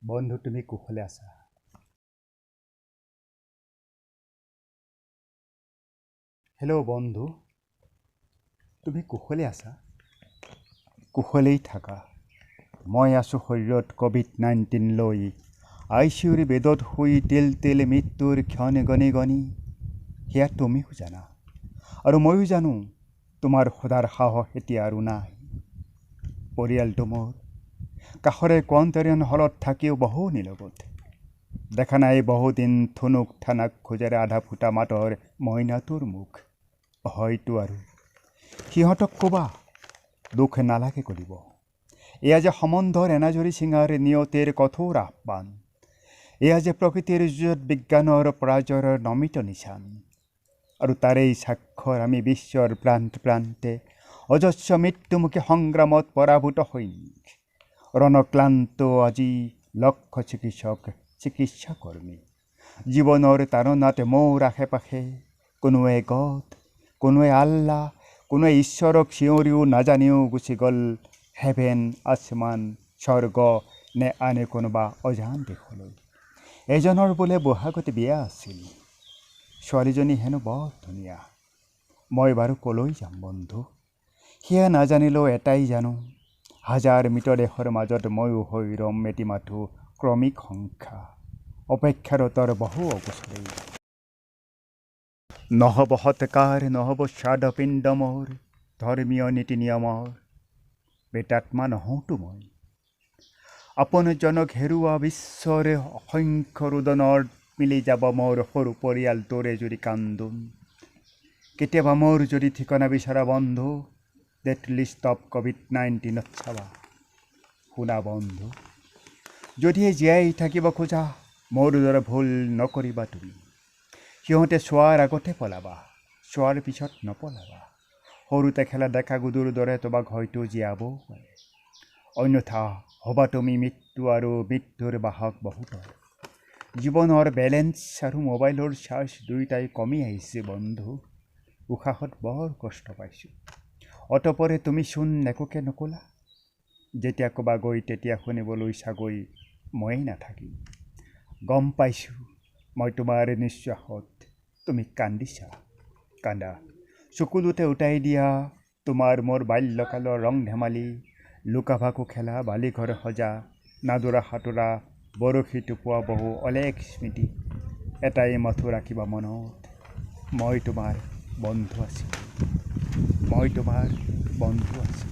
বন্ধু তুমি কুশলে আছা? হেল্ল' বন্ধু, তুমি কুশলে আছা? কুশলেই থাকা। মই আছোঁ শৰীৰত COVID-19 লৈ, ICUৰ বেদত শুই তিল মৃত্যুৰ ক্ষণ গণি গণি। সেয়া তুমিও জানা আৰু ময়ো জানো তোমাৰ সদাৰ সাহস এতিয়া আৰু নাই। পৰিয়ালটো মোৰ কাষৰে কোৱাৰেণ্টাইন হলত থাকিও বহু নিলগত। দেখা নাই বহুদিন থুনুক থানাক খোজেৰে আধা ফুটা মাতৰ মইনাটোৰ মুখ। হয়তো আৰু সিহঁতক ক'বা দুখ নালাগে কৰিব। এয়া যে সম্বন্ধৰ এনাজৰী চিঙাৰ নিয়তিৰ কঠোৰ আহ্বান। এয়া যে প্ৰকৃতিৰ যুঁজত বিজ্ঞানৰ পৰাজয়ৰ নমিত নিচান। আৰু তাৰেই স্বাক্ষৰ আমি বিশ্বৰ প্ৰান্তে অজস্ৰ মৃত্যুমুখী সংগ্ৰামত পৰাভূত সৈনিক। ৰণক্লান্ত আজি লক্ষ চিকিৎসাকৰ্মী। জীৱনৰ তাৰণাত মোৰ আশে পাশে কোনোৱে গড, কোনোৱে আল্লাহ, কোনোৱে ঈশ্বৰক চিঞৰিও নাজানিও গুচি গ'ল হেভেন, আসমান, স্বৰ্গ নে আনে কোনোবা অজান দেশলৈ। এজনৰ বোলে বহাগত বিয়া আছিল, ছোৱালীজনী হেনো বৰ ধুনীয়া। মই বাৰু ক'লৈ যাম বন্ধু? সেয়া নাজানিলেও এটাই জানো, হাজাৰ মৃতদেহৰ মাজত ময়ো হৈ ৰম এটি মাথো ক্ৰমিক সংখ্যা, অপেক্ষাৰতৰ বহু অগোচৰেই। নহ'ব সৎকাৰ, নহ'ব শ্ৰাদ্ধপিণ্ড মোৰ, ধৰ্মীয় নীতি নিয়মৰ প্ৰেতাত্মা নহওঁতো মই। আপোনজনক হেৰুৱা বিশ্বৰে অসংখ্য ৰোদনত মিলি যাব মোৰ সৰু পৰিয়ালটোৰে যদি কান্দোন। কেতিয়াবা মোৰ যদি ঠিকনা বিচৰা বন্ধু, ডেথ লিষ্ট অফ COVID-19 চাবা। শুনা বন্ধু, যদিহে জীয়াই থাকিব খোজা মোৰ দৰে ভুল নকৰিবা তুমি। সিহঁতে চোৱাৰ আগতে পলাবা, চোৱাৰ পিছত নপলাবা। সৰুতে খেলা ডেকা গুদুৰ দৰে তোমাক হয়তো জীয়াবও পাৰে। অন্যথা হ'বা তুমি মৃত্যু আৰু মৃত্যুৰ বাহক বহুতৰ। জীৱনৰ বেলেঞ্চ আৰু মোবাইলৰ চাৰ্জ দুয়োটাই কমি আহিছে বন্ধু। উশাহত বৰ কষ্ট পাইছোঁ। অতপৰে তুমি চোন একোকে নকলা। যেতিয়া ক'বা গৈ তেতিয়া শুনিবলৈ চাগৈ ময়েই নাথাকিম। গম পাইছোঁ মই তোমাৰ নিশ্বাসত তুমি কান্দিছা। কান্দা, চকুলোতে উটাই দিয়া তোমাৰ মোৰ বাল্যকালৰ ৰং ধেমালি, লুকা ভাকু খেলা, বালিঘৰ সজা, নাদুৰা সাঁতোৰা, বৰশী টোপোৱা বহু অলেখ স্মৃতি। এটাই মাথো ৰাখিবা মনত, মই তোমাৰ বন্ধু আছিলোঁ।